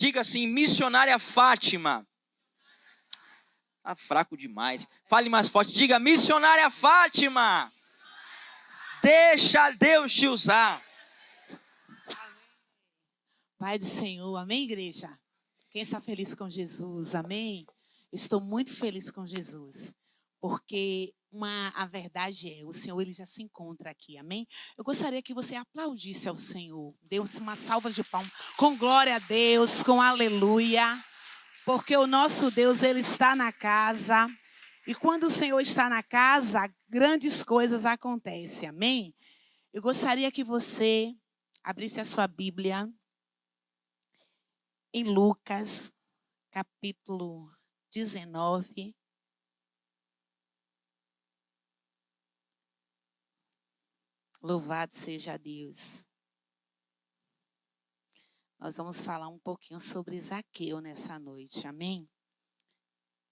Diga assim, missionária Fátima. Tá fraco demais. Fale mais forte. Diga, missionária Fátima. Deixa Deus te usar. Pai do Senhor, amém, igreja? Quem está feliz com Jesus, amém? Estou muito feliz com Jesus, porque a verdade é, o Senhor ele já se encontra aqui, amém? Eu gostaria que você aplaudisse ao Senhor, desse uma salva de palmas, com glória a Deus, com aleluia, porque o nosso Deus, ele está na casa, e quando o Senhor está na casa, grandes coisas acontecem, amém? Eu gostaria que você abrisse a sua Bíblia em Lucas, capítulo 19. Louvado seja Deus. Nós vamos falar um pouquinho sobre Zaqueu nessa noite, amém?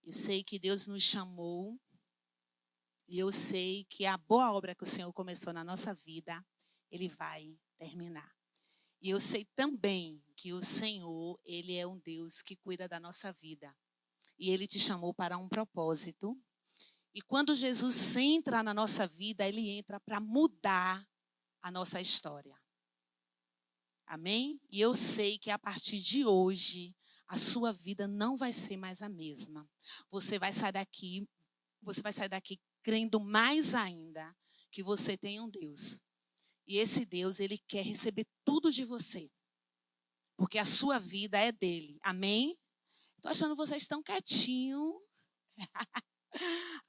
Eu sei que Deus nos chamou e eu sei que a boa obra que o Senhor começou na nossa vida, Ele vai terminar. E eu sei também que o Senhor, Ele é um Deus que cuida da nossa vida. E Ele te chamou para um propósito. E quando Jesus entra na nossa vida, Ele entra para mudar a nossa história. Amém? E eu sei que a partir de hoje, a sua vida não vai ser mais a mesma. Você vai sair daqui crendo mais ainda que você tem um Deus. E esse Deus, Ele quer receber tudo de você. Porque a sua vida é dele. Amém? Estou achando vocês tão quietinhos.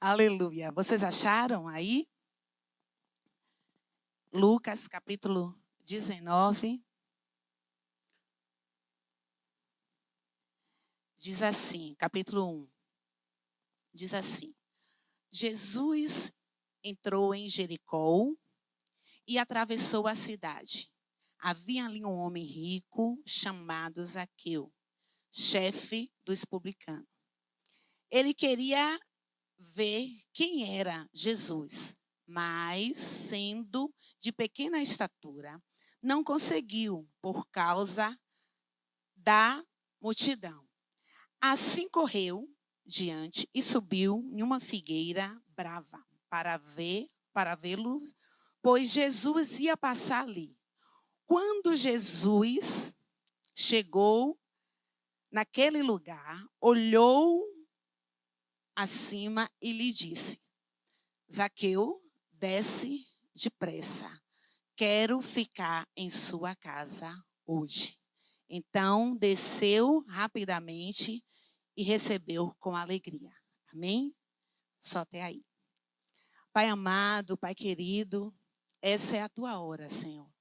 Aleluia. Vocês acharam aí? Lucas, capítulo 19. Diz assim, capítulo 1. Diz assim. Jesus entrou em Jericó e atravessou a cidade. Havia ali um homem rico chamado Zaqueu, chefe dos publicanos. Ele queria ver quem era Jesus, mas, sendo de pequena estatura, não conseguiu por causa da multidão. Assim correu diante e subiu em uma figueira brava para vê-lo, pois Jesus ia passar ali. Quando Jesus chegou naquele lugar, olhou acima e lhe disse: Zaqueu, desce depressa. Quero ficar em sua casa hoje. Então, desceu rapidamente e recebeu com alegria. Amém? Só até aí. Pai amado, Pai querido, essa é a tua hora, Senhor.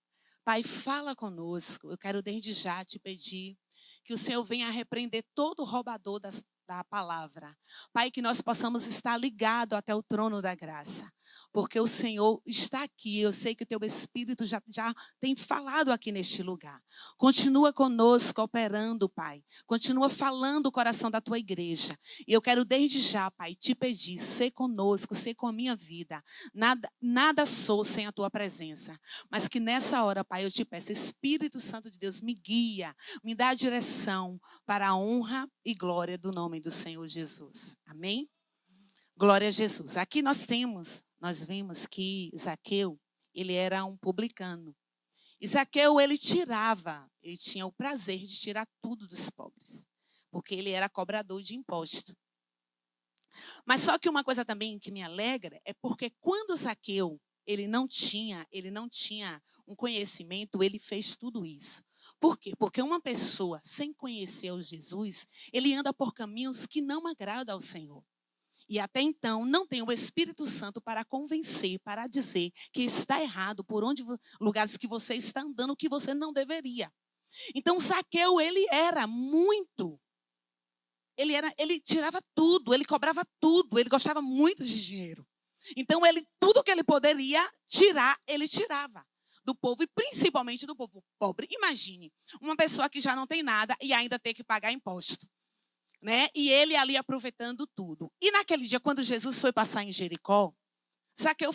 Pai, fala conosco. Eu quero desde já te pedir que o Senhor venha repreender todo roubador da palavra. Pai, que nós possamos estar ligados até o trono da graça. Porque o Senhor está aqui. Eu sei que o teu Espírito já tem falado aqui neste lugar. Continua conosco, operando, Pai. Continua falando o coração da tua igreja. E eu quero desde já, Pai, te pedir, ser conosco, ser com a minha vida. Nada sou sem a tua presença. Mas que nessa hora, Pai, eu te peço, Espírito Santo de Deus, me guia, me dá a direção para a honra e glória do nome do Senhor Jesus. Amém? Glória a Jesus. Aqui nós vimos que Zaqueu, ele era um publicano. E Zaqueu, ele tinha o prazer de tirar tudo dos pobres, porque ele era cobrador de imposto. Mas só que uma coisa também que me alegra é porque quando Zaqueu, ele não tinha um conhecimento, ele fez tudo isso. Por quê? Porque uma pessoa sem conhecer o Jesus, ele anda por caminhos que não agradam ao Senhor. E até então não tem o Espírito Santo para convencer, para dizer que está errado por lugares que você está andando que você não deveria. Então Zaqueu, ele tirava tudo, ele cobrava tudo, ele gostava muito de dinheiro. Então tudo que ele poderia tirar, ele tirava do povo e principalmente do povo pobre. Imagine, uma pessoa que já não tem nada e ainda tem que pagar imposto. Né? E ele ali aproveitando tudo. E naquele dia, quando Jesus foi passar em Jericó, Zaqueu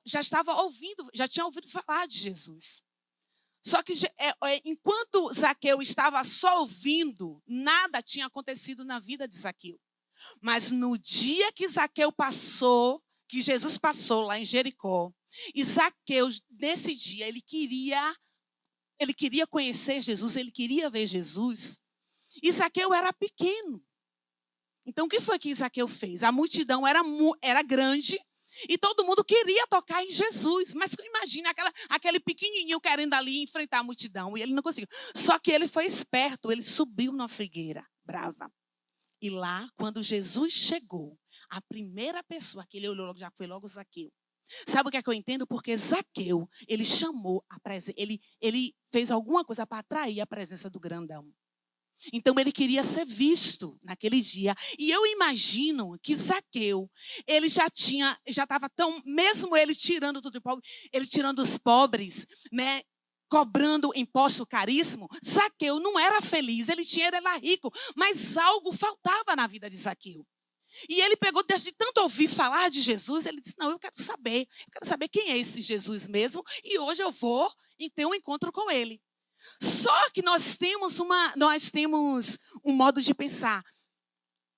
já tinha ouvido falar de Jesus. Só que enquanto Zaqueu estava só ouvindo, nada tinha acontecido na vida de Zaqueu. Mas no dia que Zaqueu passou, que Jesus passou lá em Jericó, e Zaqueu, nesse dia, ele queria conhecer Jesus, ele queria ver Jesus. E Zaqueu era pequeno. Então, o que foi que Zaqueu fez? A multidão era grande e todo mundo queria tocar em Jesus. Mas imagina aquele pequenininho querendo ali enfrentar a multidão e ele não conseguiu. Só que ele foi esperto, ele subiu na figueira brava. E lá, quando Jesus chegou, a primeira pessoa que ele olhou já foi logo Zaqueu. Sabe o que é que eu entendo? Porque Zaqueu, ele chamou a presença, ele fez alguma coisa para atrair a presença do grandão. Então, ele queria ser visto naquele dia. E eu imagino que Zaqueu, ele já estava tão, mesmo ele tirando tudo pobre, ele tirando os pobres, né, cobrando imposto caríssimo, Zaqueu não era feliz, ele era rico, mas algo faltava na vida de Zaqueu. E ele pegou, de tanto ouvir falar de Jesus, ele disse, não, eu quero saber quem é esse Jesus mesmo, e hoje eu vou ter um encontro com ele. Só que nós temos um modo de pensar.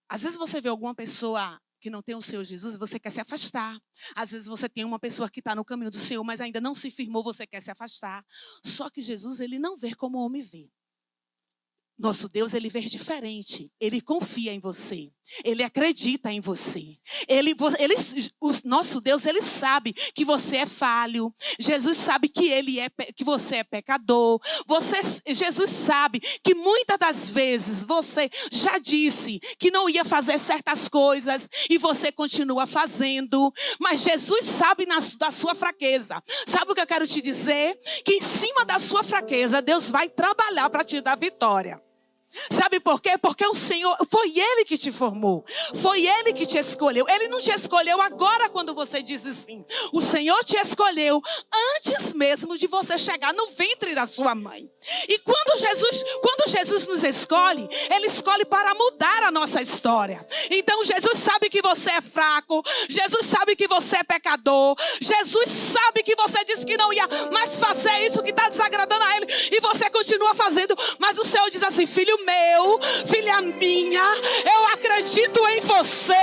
Às vezes você vê alguma pessoa que não tem o Senhor Jesus e você quer se afastar. Às vezes você tem uma pessoa que está no caminho do Senhor, mas ainda não se firmou, você quer se afastar. Só que Jesus, ele não vê como o homem vê. Nosso Deus, ele vê diferente. Ele confia em você. Ele acredita em você. Nosso Deus, ele sabe que você é falho. Jesus sabe que você é pecador. Jesus sabe que muitas das vezes você já disse que não ia fazer certas coisas e você continua fazendo. Mas Jesus sabe da sua fraqueza. Sabe o que eu quero te dizer? Que em cima da sua fraqueza, Deus vai trabalhar para te dar vitória. Sabe por quê? Porque o Senhor, foi Ele que te formou. Foi Ele que te escolheu. Ele não te escolheu agora quando você disse sim. O Senhor te escolheu antes mesmo de você chegar no ventre da sua mãe. E quando Jesus nos escolhe, Ele escolhe para mudar a nossa história. Então Jesus sabe que você é fraco. Jesus sabe que você é pecador. Jesus sabe que você disse que não ia mais fazer isso que está desagradando a Ele. E você continua fazendo. Mas o Senhor diz assim, filho meu, filha minha, eu acredito em você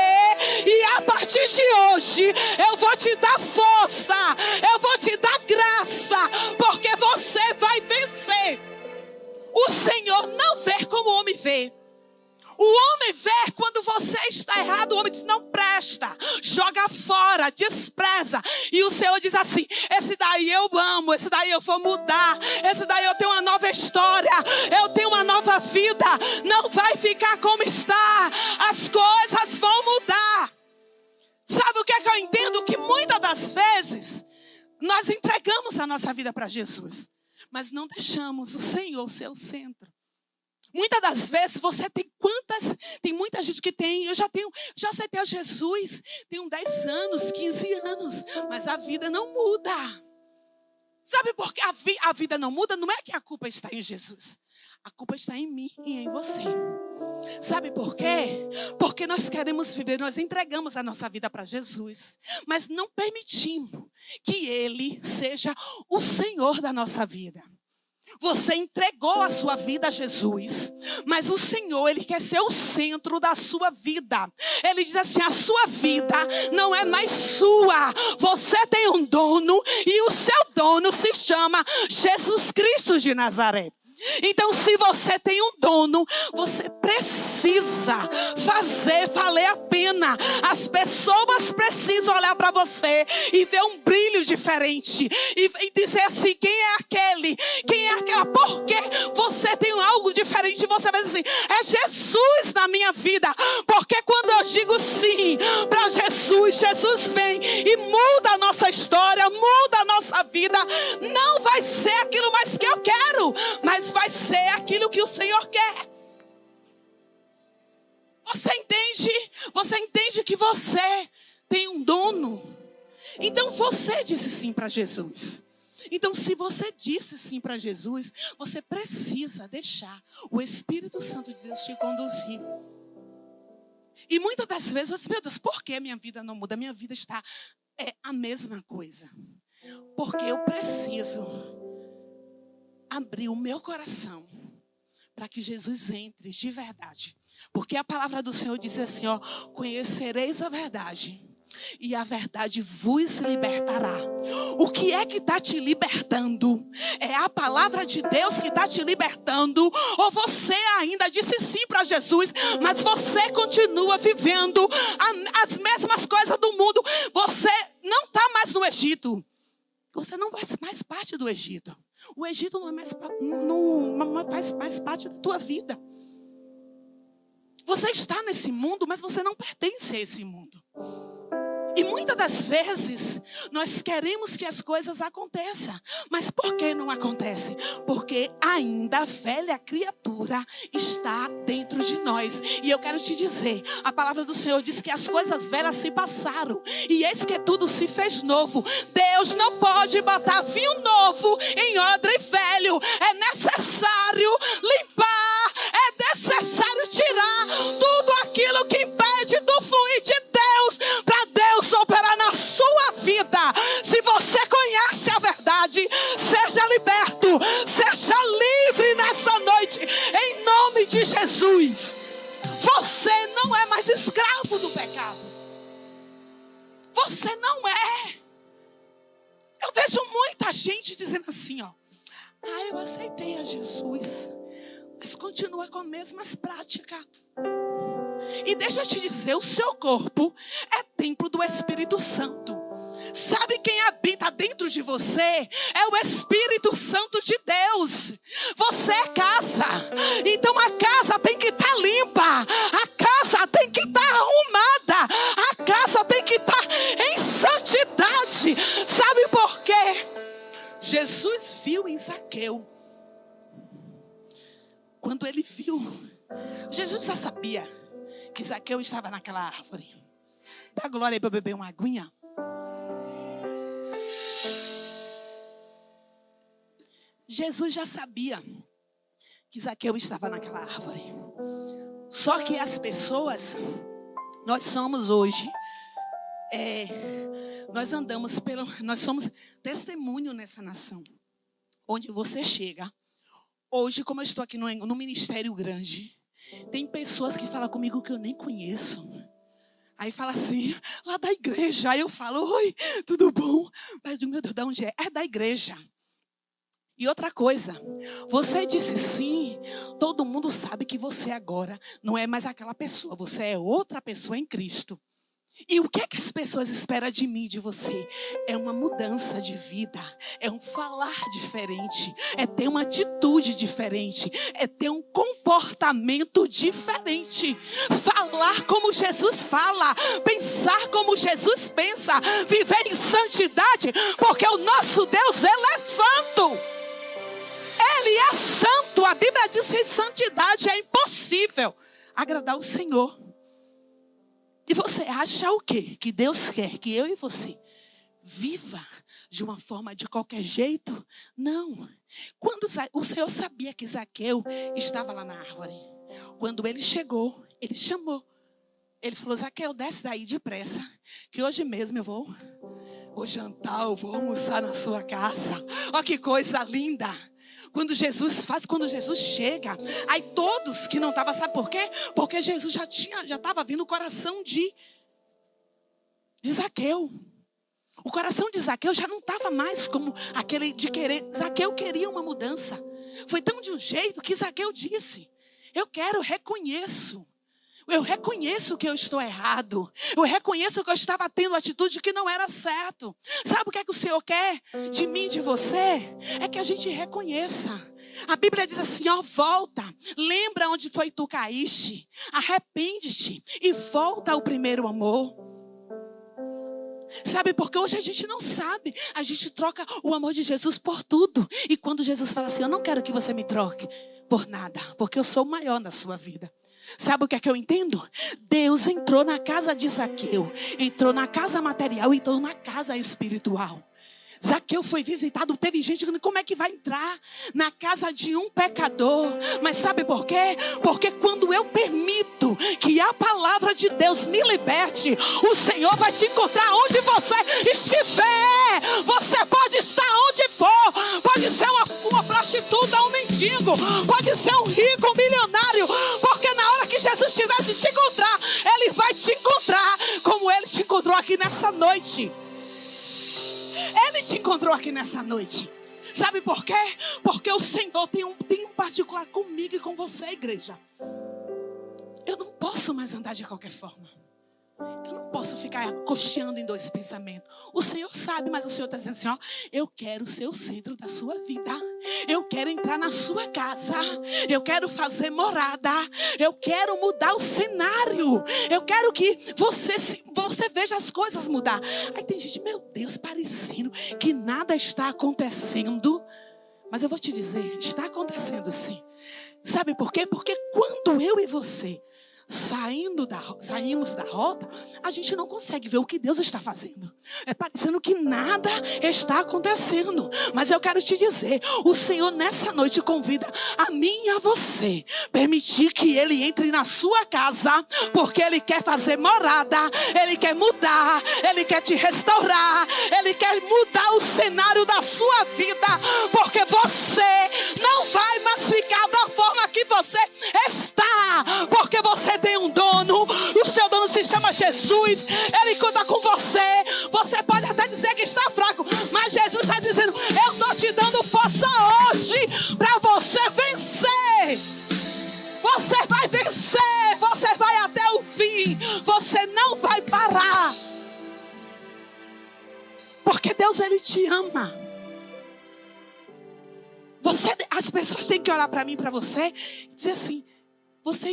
e a partir de hoje eu vou te dar força, eu vou te dar graça, porque você vai vencer. O Senhor não vê como o homem vê. O homem vê quando você está errado, o homem diz, não presta, joga fora, despreza. E o Senhor diz assim, esse daí eu amo, esse daí eu vou mudar, esse daí eu tenho uma nova história, eu tenho uma nova vida, não vai ficar como está, as coisas vão mudar. Sabe o que é que eu entendo? Que muitas das vezes nós entregamos a nossa vida para Jesus, mas não deixamos o Senhor ser o centro. Muitas das vezes você tem muita gente que eu já aceitei a Jesus, tenho 10 anos, 15 anos, mas a vida não muda. Sabe por que a vida não muda? Não é que a culpa está em Jesus, a culpa está em mim e em você. Sabe por quê? Porque nós queremos viver, nós entregamos a nossa vida para Jesus, mas não permitimos que Ele seja o Senhor da nossa vida. Você entregou a sua vida a Jesus, mas o Senhor, Ele quer ser o centro da sua vida. Ele diz assim, a sua vida não é mais sua. Você tem um dono e o seu dono se chama Jesus Cristo de Nazaré. Então, se você tem um dono, você precisa fazer valer a pena. As pessoas precisam olhar para você e ver um brilho diferente e dizer assim, quem é aquele? Quem é aquela? Porque você tem algo diferente. Você vai dizer assim, é Jesus na minha vida. Porque quando eu digo sim para Jesus, Jesus vem e muda a nossa história, muda a nossa vida. Não vai ser aquilo mais que eu quero, mas vai ser aquilo que o Senhor quer. Você entende que você tem um dono. Então você disse sim para Jesus. Então se você disse sim para Jesus, você precisa deixar o Espírito Santo de Deus te conduzir. E muitas das vezes você diz, meu Deus, por que a minha vida não muda? A minha vida está a mesma coisa. Porque eu preciso abrir o meu coração para que Jesus entre de verdade. Porque a palavra do Senhor diz assim, ó, conhecereis a verdade e a verdade vos libertará. O que é que está te libertando? É a palavra de Deus que está te libertando? Ou você ainda disse sim para Jesus, mas você continua vivendo as mesmas coisas do mundo? Você não está mais no Egito. Você não faz mais parte do Egito. O Egito não faz mais parte da tua vida. Você está nesse mundo, mas você não pertence a esse mundo. E muitas das vezes, nós queremos que as coisas aconteçam. Mas por que não acontece? Porque ainda a velha criatura está dentro de nós. E eu quero te dizer, a palavra do Senhor diz que as coisas velhas se passaram. E eis que tudo se fez novo. Deus não pode botar vinho novo em odre velho. É necessário limpar. É necessário tirar tudo aquilo que impede do fluir de Deus, para Deus operar na sua vida. Se você conhece a verdade, seja liberto, seja livre nessa noite, em nome de Jesus. Você não é mais escravo do pecado. Você não é. Eu vejo muita gente dizendo assim, ó, eu aceitei a Jesus, mas continua com as mesmas práticas. E deixa eu te dizer, o seu corpo é templo do Espírito Santo. Sabe quem habita dentro de você? É o Espírito Santo de Deus. Você é casa. Então a casa tem que estar limpa. A casa tem que estar arrumada. A casa tem que estar em santidade. Sabe por quê? Jesus viu em Zaqueu. Quando ele viu, Jesus já sabia que Zaqueu estava naquela árvore. Dá glória aí para eu beber uma aguinha. Jesus já sabia que Zaqueu estava naquela árvore. Só que as pessoas, nós somos hoje, nós somos testemunho nessa nação. Onde você chega. Hoje, como eu estou aqui no ministério grande, tem pessoas que falam comigo que eu nem conheço. Aí fala assim, lá da igreja. Aí eu falo, oi, tudo bom? Mas meu Deus, de onde é? É da igreja. E outra coisa, você disse sim, todo mundo sabe que você agora não é mais aquela pessoa. Você é outra pessoa em Cristo. E o que é que as pessoas esperam de mim, de você? É uma mudança de vida, é um falar diferente, é ter uma atitude diferente, é ter um comportamento diferente. Falar como Jesus fala, pensar como Jesus pensa, viver em santidade, porque o nosso Deus, Ele é santo. Ele é santo. A Bíblia diz que em santidade é impossível agradar o Senhor. E você acha o quê? Que Deus quer que eu e você viva de uma forma de qualquer jeito? Não. Quando o Senhor sabia que Zaqueu estava lá na árvore. Quando ele chegou, ele chamou. Ele falou, Zaqueu, desce daí depressa, que hoje mesmo eu vou jantar, eu vou almoçar na sua casa. Olha que coisa linda. Quando Jesus chega, aí todos que não estavam, sabe por quê? Porque Jesus já estava vindo o coração de Zaqueu. O coração de Zaqueu já não estava mais como aquele de querer. Zaqueu queria uma mudança. Foi tão de um jeito que Zaqueu disse, eu reconheço que eu estou errado. Eu reconheço que eu estava tendo atitude que não era certo. Sabe o que é que o Senhor quer de mim, de você? É que a gente reconheça. A Bíblia diz assim, ó, volta. Lembra onde foi tu caíste. Arrepende-te e volta ao primeiro amor. Sabe, porque hoje a gente não sabe. A gente troca o amor de Jesus por tudo. E quando Jesus fala assim, eu não quero que você me troque por nada, porque eu sou o maior na sua vida. Sabe o que é que eu entendo? Deus entrou na casa de Zaqueu, entrou na casa material e entrou na casa espiritual. Zaqueu foi visitado, teve gente que como é que vai entrar na casa de um pecador? Mas sabe por quê? Porque quando eu permito que a palavra de Deus me liberte, o Senhor vai te encontrar onde você estiver. Você pode estar onde for, pode ser uma prostituta, um mendigo, pode ser um rico, um milionário, porque na hora que Jesus tiver de te encontrar, Ele vai te encontrar como Ele te encontrou aqui nessa noite. Ele te encontrou aqui nessa noite. Sabe por quê? Porque o Senhor tem um particular comigo e com você, igreja. Eu não posso mais andar de qualquer forma. Eu não posso ficar cocheando em dois pensamentos. O Senhor sabe, mas o Senhor está dizendo assim, ó, eu quero ser o centro da sua vida. Eu quero entrar na sua casa. Eu quero fazer morada. Eu quero mudar o cenário. Eu quero que você veja as coisas mudar. Aí tem gente, meu Deus, parecendo que nada está acontecendo. Mas eu vou te dizer, está acontecendo sim. Sabe por quê? Porque quando eu e você saímos da rota, a gente não consegue ver o que Deus está fazendo. É parecendo que nada está acontecendo. Mas eu quero te dizer, o Senhor nessa noite convida a mim e a você permitir que Ele entre na sua casa, porque Ele quer fazer morada, Ele quer mudar, Ele quer te restaurar, Ele quer mudar o cenário da sua vida, porque você não vai mais ficar da forma que você está, porque você tem um dono, o seu dono se chama Jesus, Ele conta com você. Você pode até dizer que está fraco, mas Jesus está dizendo, eu estou te dando força hoje para você vencer. Você vai vencer, você vai até o fim, você não vai parar, porque Deus, Ele te ama. As pessoas têm que olhar para mim, para você e dizer assim, você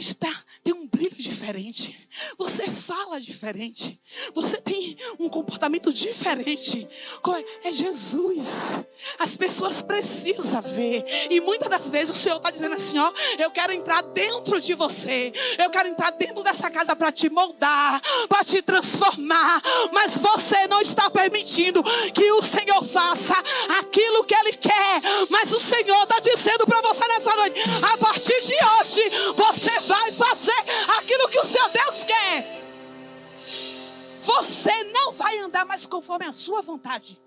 tem um brilho diferente. Você fala diferente. Você tem um comportamento diferente. É Jesus. As pessoas precisam ver. E muitas das vezes o Senhor está dizendo assim, ó, eu quero entrar dentro de você. Eu quero entrar dentro dessa casa para te moldar, para te transformar. Mas você não está permitindo que o Senhor faça aquilo que Ele quer. Mas o Senhor está dizendo para você nessa noite, a partir de hoje, você vai fazer aquilo que o seu Deus quer. Você não vai andar mais conforme a sua vontade.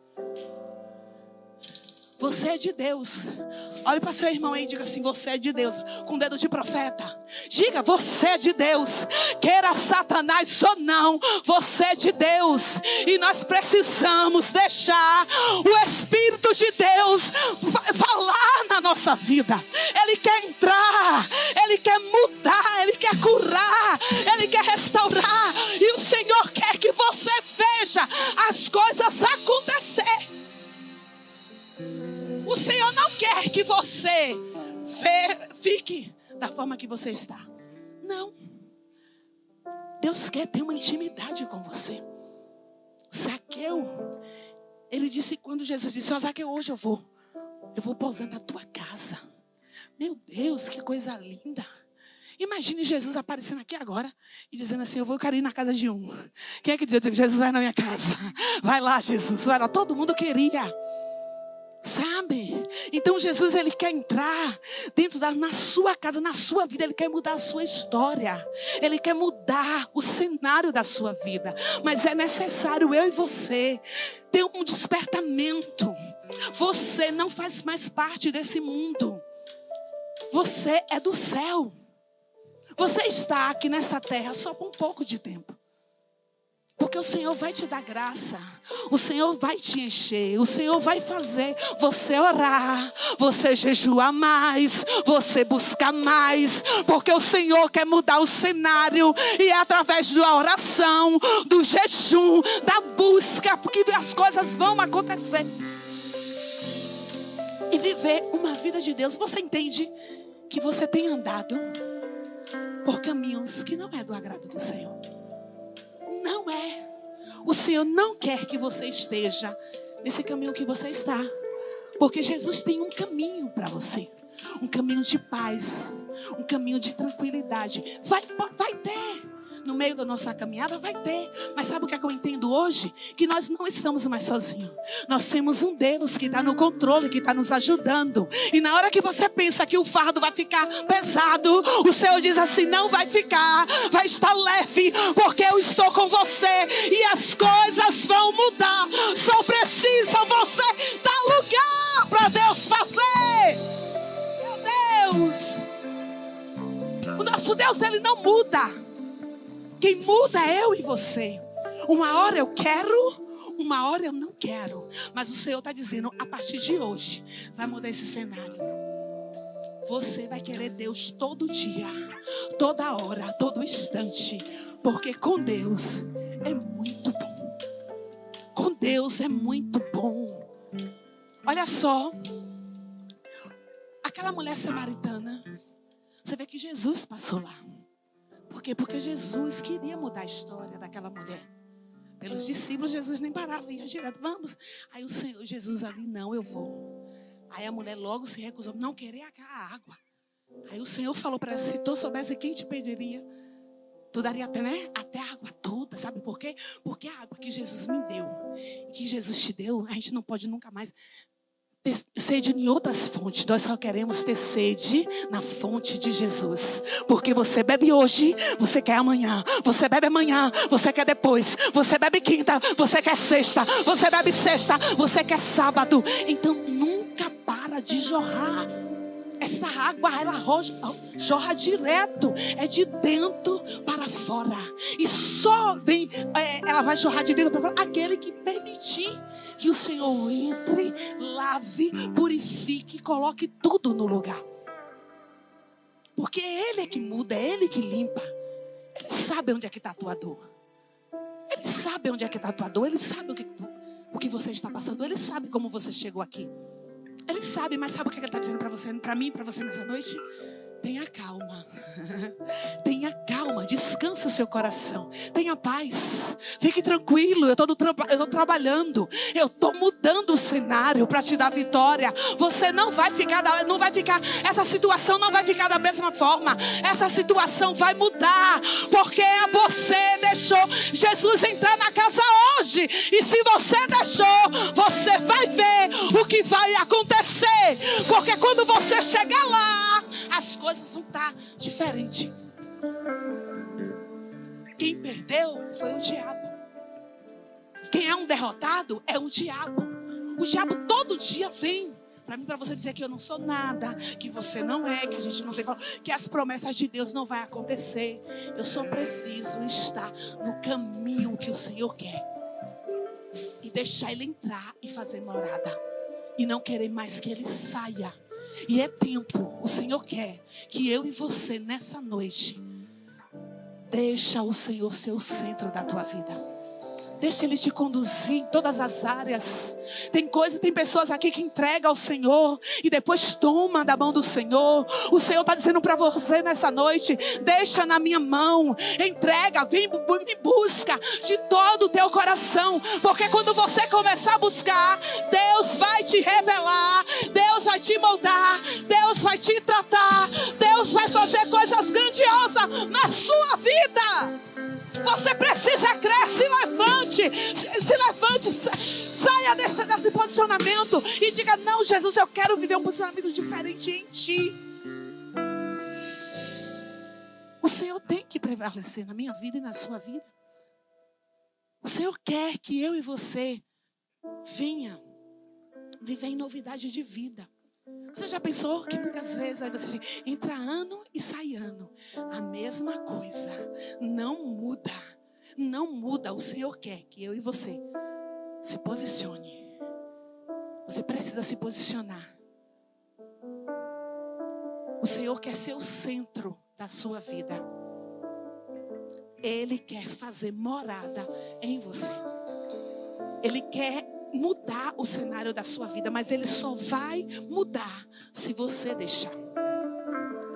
Você é de Deus. Olhe para seu irmão aí e diga assim, você é de Deus. Com o dedo de profeta. Diga, você é de Deus. Queira Satanás ou não, você é de Deus. E nós precisamos deixar o Espírito de Deus falar na nossa vida. Ele quer entrar, Ele quer mudar, Ele quer curar, Ele quer restaurar. E o Senhor quer que você veja as coisas acontecer. O Senhor não quer que você fique da forma que você está. Não. Deus quer ter uma intimidade com você. Zaqueu, ele disse, quando Jesus disse, ó Zaqueu, hoje eu vou pousar na tua casa. Meu Deus, que coisa linda. Imagine Jesus aparecendo aqui agora e dizendo assim, eu quero ir na casa de um. Quem é que diz que Jesus vai na minha casa? Vai lá, Jesus, vai lá. Todo mundo queria. Sabe? Então Jesus, Ele quer entrar na sua casa, na sua vida. Ele quer mudar a sua história. Ele quer mudar o cenário da sua vida. Mas é necessário eu e você ter um despertamento. Você não faz mais parte desse mundo. Você é do céu. Você está aqui nessa terra só por um pouco de tempo. Porque o Senhor vai te dar graça. O Senhor vai te encher. O Senhor vai fazer você orar. Você jejuar mais. Você buscar mais. Porque o Senhor quer mudar o cenário. E é através da oração, do jejum, da busca, porque as coisas vão acontecer. E viver uma vida de Deus. Você entende que você tem andado por caminhos que não é do agrado do Senhor. Não é. O Senhor não quer que você esteja nesse caminho que você está. Porque Jesus tem um caminho para você. Um caminho de paz. Um caminho de tranquilidade. Vai ter. no meio da nossa caminhada, vai ter. Mas sabe o que é que eu entendo hoje? Que nós não estamos mais sozinhos. Nós temos um Deus que está no controle, que está nos ajudando. E na hora que você pensa que o fardo vai ficar pesado, o Senhor diz assim: não vai ficar, vai estar leve, porque eu estou com você e as coisas vão mudar. Só precisa você dar lugar para Deus fazer. Meu Deus, o nosso Deus, ele não muda. Quem muda é eu e você. Uma hora eu quero, uma hora eu não quero. Mas o Senhor está dizendo: a partir de hoje vai mudar esse cenário. Você vai querer Deus todo dia, toda hora, todo instante. Porque com Deus é muito bom. Com Deus é muito bom. Olha só, aquela mulher samaritana, você vê que Jesus passou lá. Por quê? Porque Jesus queria mudar a história daquela mulher. Pelos discípulos, Jesus nem parava, ia direto: vamos. Aí o Senhor, Jesus ali: não, eu vou. Aí a mulher logo se recusou, não querer aquela água. Aí o Senhor falou para ela: se tu soubesse quem te pediria, tu daria até, né? Até a água toda. Sabe por quê? Porque a água que Jesus me deu, que Jesus te deu, a gente não pode nunca mais ter sede em outras fontes. Nós só queremos ter sede na fonte de Jesus. Porque você bebe hoje, você quer amanhã. Você bebe amanhã, você quer depois. Você bebe quinta, você quer sexta. Você bebe sexta, você quer sábado. Então nunca para de jorrar. Essa água, ela jorra direto. É de dentro para fora. E só vem, ela vai jorrar de dentro para fora aquele que permitir que o Senhor entre, lave, purifique, coloque tudo no lugar. Porque Ele é que muda, é Ele que limpa. Ele sabe onde é que está a tua dor. Ele sabe onde é que está a tua dor. Ele sabe o que você está passando. Ele sabe como você chegou aqui. Ele sabe, mas sabe o que Ele está dizendo para você, para mim, para você nessa noite? Tenha calma. Tenha calma. Descanse o seu coração. Tenha paz. Fique tranquilo. Eu estou trabalhando. Eu estou mudando o cenário para te dar vitória. Você não vai ficar. Essa situação não vai ficar da mesma forma. Essa situação vai mudar. Porque você deixou Jesus entrar na casa hoje. E se você deixou, você vai ver o que vai acontecer. Porque quando você chegar lá, as coisas vão estar diferentes. Quem perdeu foi o diabo. Quem é um derrotado é o diabo. O diabo todo dia vem para mim, para você dizer que eu não sou nada, que você não é, que a gente não tem valor, que as promessas de Deus não vai acontecer. Eu só preciso estar no caminho que o Senhor quer e deixar Ele entrar e fazer morada e não querer mais que Ele saia. E é tempo, o Senhor quer que eu e você nessa noite deixa o Senhor ser o centro da tua vida. Deixa Ele te conduzir em todas as áreas. Tem pessoas aqui que entregam ao Senhor e depois toma da mão do Senhor. O Senhor está dizendo para você nessa noite: deixa na minha mão, entrega, vem me busca de todo o teu coração. Porque quando você começar a buscar, Deus vai te revelar, Deus vai te moldar, Deus vai te tratar, Deus vai fazer coisas grandiosas na sua vida. Você precisa crer, se levante, saia desse posicionamento e diga: não, Jesus, eu quero viver um posicionamento diferente em Ti. O Senhor tem que prevalecer na minha vida e na sua vida. O Senhor quer que eu e você venha viver em novidade de vida. Você já pensou que muitas vezes aí você entra ano e sai ano, a mesma coisa, não muda, não muda. O Senhor quer que eu e você se posicione. Você precisa se posicionar. O Senhor quer ser o centro da sua vida. Ele quer fazer morada em você. Ele quer mudar o cenário da sua vida, mas Ele só vai mudar se você deixar.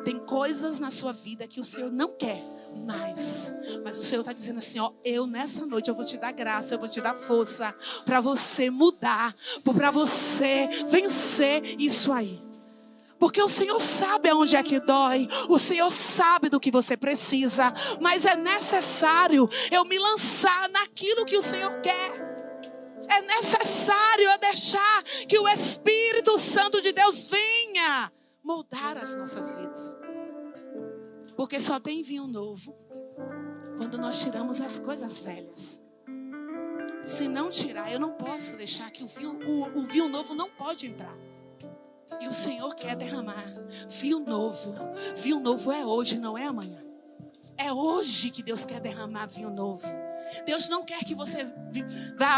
Tem coisas na sua vida que o Senhor não quer mais, mas o Senhor está dizendo assim: ó, eu nessa noite eu vou te dar graça, eu vou te dar força para você mudar, para você vencer isso aí. Porque o Senhor sabe aonde é que dói. O Senhor sabe do que você precisa. Mas é necessário eu me lançar naquilo que o Senhor quer. É necessário eu deixar que o Espírito Santo de Deus venha moldar as nossas vidas. Porque só tem vinho novo quando nós tiramos as coisas velhas. Se não tirar, eu não posso deixar que o vinho novo não pode entrar. E o Senhor quer derramar vinho novo. Vinho novo é hoje, não é amanhã. É hoje que Deus quer derramar vinho novo. Deus não quer que você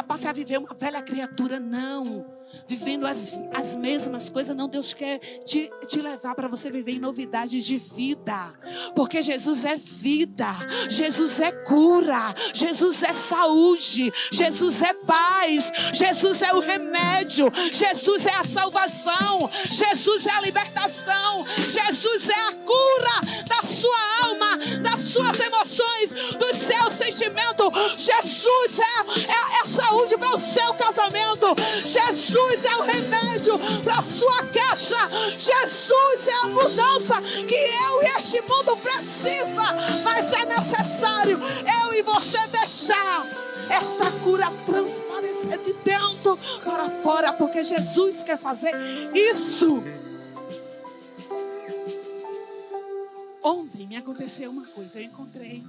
passe a viver uma velha criatura, não. Vivendo as mesmas coisas, não. Deus quer te levar para você viver em novidades de vida. Porque Jesus é vida, Jesus é cura, Jesus é saúde, Jesus é paz, Jesus é o remédio, Jesus é a salvação, Jesus é a libertação, Jesus é a cura da sua alma, das suas emoções, dos seus sentimentos. Jesus é saúde para o seu casamento. Jesus é o remédio para a sua casa. Jesus é a mudança que eu e este mundo precisa. Mas é necessário eu e você deixar esta cura transparecer de dentro para fora, porque Jesus quer fazer isso. Ontem me aconteceu uma coisa. Eu encontrei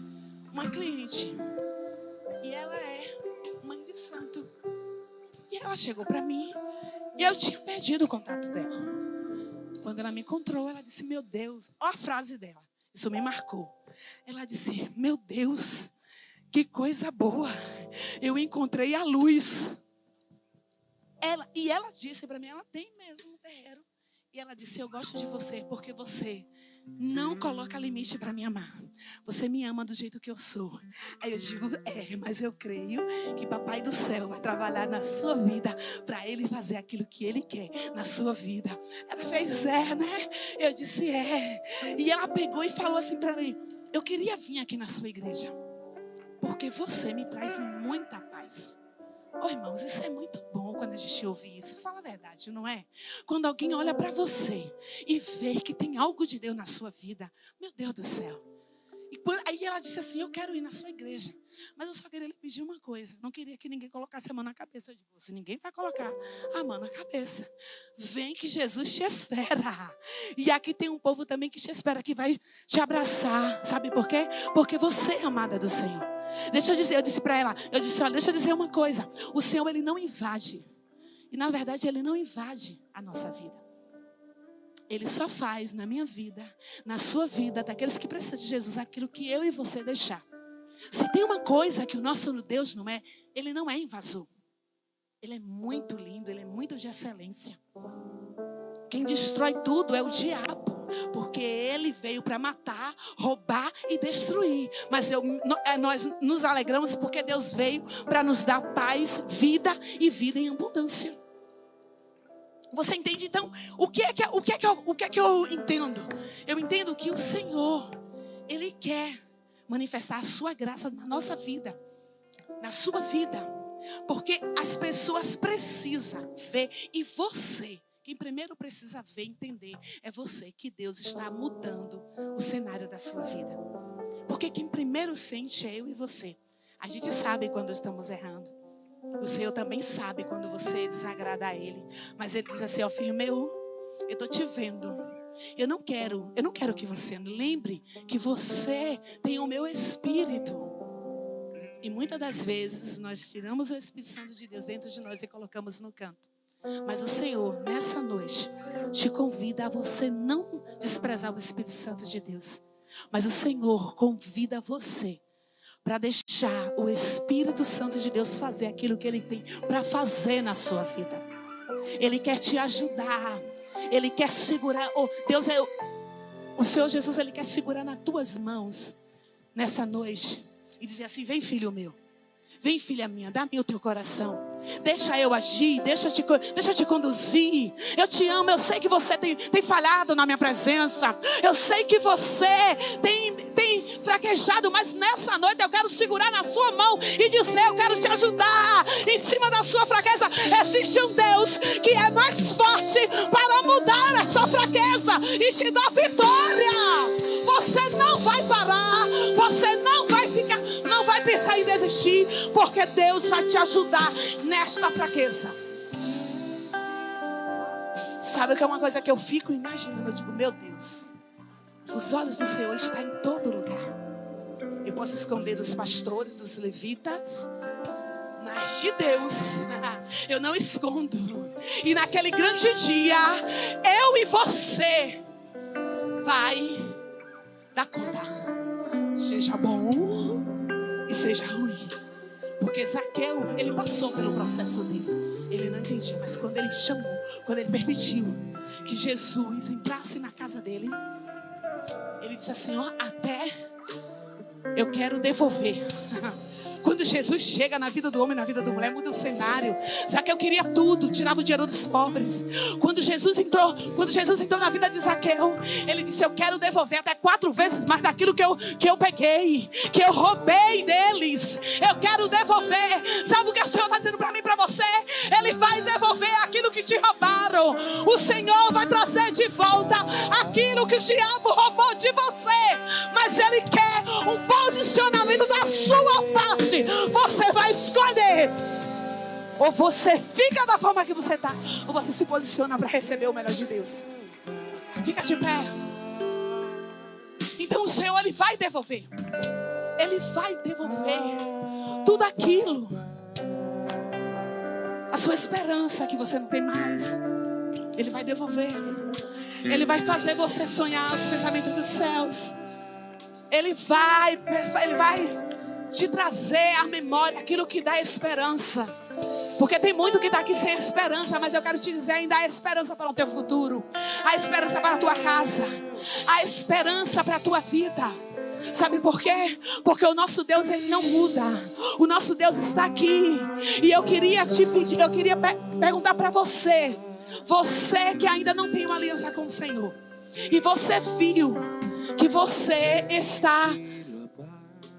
uma cliente e ela é mãe de santo. E ela chegou para mim e eu tinha perdido o contato dela. Quando ela me encontrou, ela disse: meu Deus, olha a frase dela, isso me marcou. Ela disse: meu Deus, que coisa boa, eu encontrei a luz. E ela disse para mim, ela tem mesmo um terreiro. E ela disse: eu gosto de você porque você não coloca limite para me amar. Você me ama do jeito que eu sou. Aí eu digo: mas eu creio que Papai do Céu vai trabalhar na sua vida para Ele fazer aquilo que Ele quer na sua vida. Ela fez: né? Eu disse: E ela pegou e falou assim para mim: eu queria vir aqui na sua igreja porque você me traz muita paz. Oh, irmãos, isso é muito bom quando a gente ouve isso. Fala a verdade, não é? Quando alguém olha para você e vê que tem algo de Deus na sua vida. Meu Deus do céu. Aí ela disse assim: eu quero ir na sua igreja, mas eu só queria lhe pedir uma coisa. Não queria que ninguém colocasse a mão na cabeça. Eu digo: se ninguém vai colocar a mão na cabeça, vem que Jesus te espera. E aqui tem um povo também que te espera, que vai te abraçar. Sabe por quê? Porque você é amada do Senhor. Deixa eu dizer, eu disse para ela, olha, deixa eu dizer uma coisa. O Senhor, Ele não invade. E na verdade Ele não invade a nossa vida. Ele só faz na minha vida, na sua vida, daqueles que precisam de Jesus, aquilo que eu e você deixar. Se tem uma coisa que o nosso Deus não é, Ele não é invasor. Ele é muito lindo, Ele é muito de excelência. Quem destrói tudo é o diabo. Porque ele veio para matar, roubar e destruir. Mas nós nos alegramos porque Deus veio para nos dar paz, vida e vida em abundância. Você entende? Então, o que é que eu entendo? Eu entendo que o Senhor, Ele quer manifestar a sua graça na nossa vida, na sua vida. Porque as pessoas precisam ver, e você, quem primeiro precisa ver e entender é você, que Deus está mudando o cenário da sua vida. Porque quem primeiro sente é eu e você. A gente sabe quando estamos errando. O Senhor também sabe quando você desagrada a Ele. Mas Ele diz assim: ó, filho meu, eu estou te vendo. Eu não quero que você lembre que você tem o meu Espírito. E muitas das vezes nós tiramos o Espírito Santo de Deus dentro de nós e colocamos no canto. Mas o Senhor, nessa noite, te convida a você não desprezar o Espírito Santo de Deus. Mas o Senhor convida você para deixar o Espírito Santo de Deus fazer aquilo que Ele tem para fazer na sua vida. Ele quer te ajudar. Ele quer segurar. O Senhor Jesus, Ele quer segurar nas tuas mãos nessa noite e dizer assim: vem, filho meu. Vem, filha minha, dá-me o teu coração. Deixa eu agir, deixa eu te conduzir. Eu te amo, eu sei que você tem falhado na minha presença. Eu sei que você tem fraquejado fraquejado, mas nessa noite eu quero segurar na sua mão e dizer: eu quero te ajudar. Em cima da sua fraqueza existe um Deus que é mais forte para mudar essa fraqueza e te dar vitória. Você não vai parar, você não vai ficar, não vai pensar em desistir, porque Deus vai te ajudar nesta fraqueza. Sabe o que é uma coisa que eu fico imaginando? Eu digo: meu Deus, os olhos do Senhor estão em todo lugar. Eu posso esconder dos pastores, dos levitas, mas de Deus eu não escondo. E naquele grande dia, eu e você vai dar conta, seja bom e seja ruim. Porque Zaqueu, ele passou pelo processo dele. Ele não entendia, mas quando ele chamou, quando ele permitiu que Jesus entrasse na casa dele, ele disse assim: ó, até eu quero devolver. Quando Jesus chega na vida do homem, na vida da mulher, muda o cenário. Zaqueu queria tudo, tirava o dinheiro dos pobres. Quando Jesus entrou na vida de Zaqueu, ele disse: eu quero devolver até 4 vezes mais daquilo que eu peguei, que eu roubei deles. Eu quero devolver. Sabe o que o Senhor está dizendo para mim e para você? Ele vai devolver aquilo que te roubaram. O Senhor vai trazer de volta aquilo que o diabo roubou de você. Mas Ele quer um posicionamento da sua parte. Você vai escolher: ou você fica da forma que você está, ou você se posiciona para receber o melhor de Deus. Fica de pé. Então o Senhor, Ele vai devolver. Ele vai devolver tudo aquilo, a sua esperança que você não tem mais. Ele vai devolver. Ele vai fazer você sonhar os pensamentos dos céus. Ele vai te trazer à memória aquilo que dá esperança. Porque tem muito que está aqui sem esperança, mas eu quero te dizer: ainda há esperança para o teu futuro, há esperança para a tua casa, há esperança para a tua vida. Sabe por quê? Porque o nosso Deus, Ele não muda. O nosso Deus está aqui. E eu queria te pedir, eu queria perguntar para você, você que ainda não tem uma aliança com o Senhor, e você viu que você está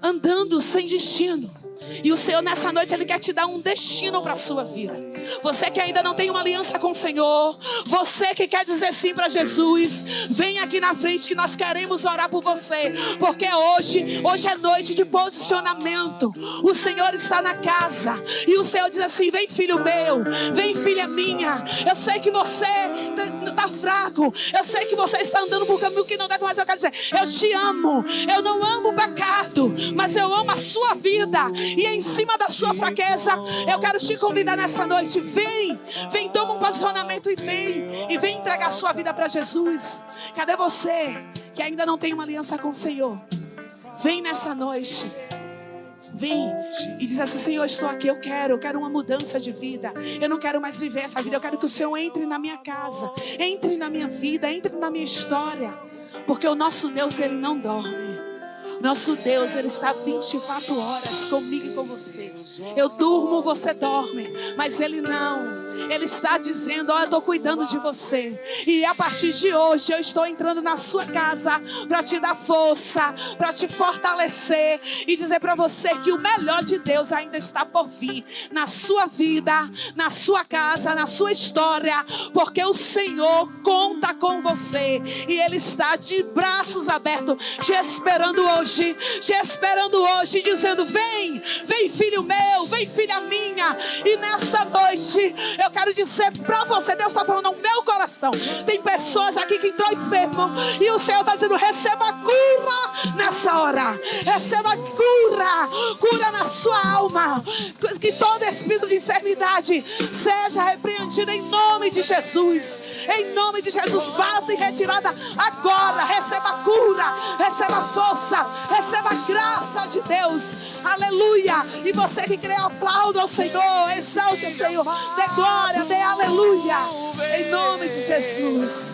andando sem destino, e o Senhor nessa noite, Ele quer te dar um destino para a sua vida. Você que ainda não tem uma aliança com o Senhor, você que quer dizer sim para Jesus, vem aqui na frente que nós queremos orar por você. Porque hoje é noite de posicionamento. O Senhor está na casa, e o Senhor diz assim: vem filho meu, vem filha minha. Eu sei que você está fraco, eu sei que você está andando por um caminho que não deve, mas eu quero dizer: eu te amo. Eu não amo o pecado, mas eu amo a sua vida. E em cima da sua fraqueza, eu quero te convidar nessa noite: vem, toma um posicionamento e vem entregar a sua vida para Jesus. Cadê você que ainda não tem uma aliança com o Senhor? Vem nessa noite, vem e diz assim: Senhor, estou aqui, eu quero uma mudança de vida. Eu não quero mais viver essa vida, eu quero que o Senhor entre na minha casa, entre na minha vida, entre na minha história. Porque o nosso Deus, Ele não dorme. Nosso Deus, Ele está 24 horas comigo e com você. Eu durmo, você dorme, mas Ele não. Ele está dizendo: ó, eu estou cuidando de você. E a partir de hoje eu estou entrando na sua casa para te dar força, para te fortalecer e dizer para você que o melhor de Deus ainda está por vir na sua vida, na sua casa, na sua história. Porque o Senhor conta com você e Ele está de braços abertos te esperando hoje, dizendo: vem filho meu, vem filha minha. E nesta noite eu quero dizer para você, Deus está falando ao meu coração. Tem pessoas aqui que entrou enfermo e o Senhor está dizendo: receba cura nessa hora, receba cura na sua alma. Que todo espírito de enfermidade seja repreendido em nome de Jesus. Em nome de Jesus, bata e retirada agora. Receba cura, receba força, receba graça de Deus. Aleluia. E você que crê, aplauda ao Senhor, exalte ao Senhor, dê glória, dê aleluia, em nome de Jesus.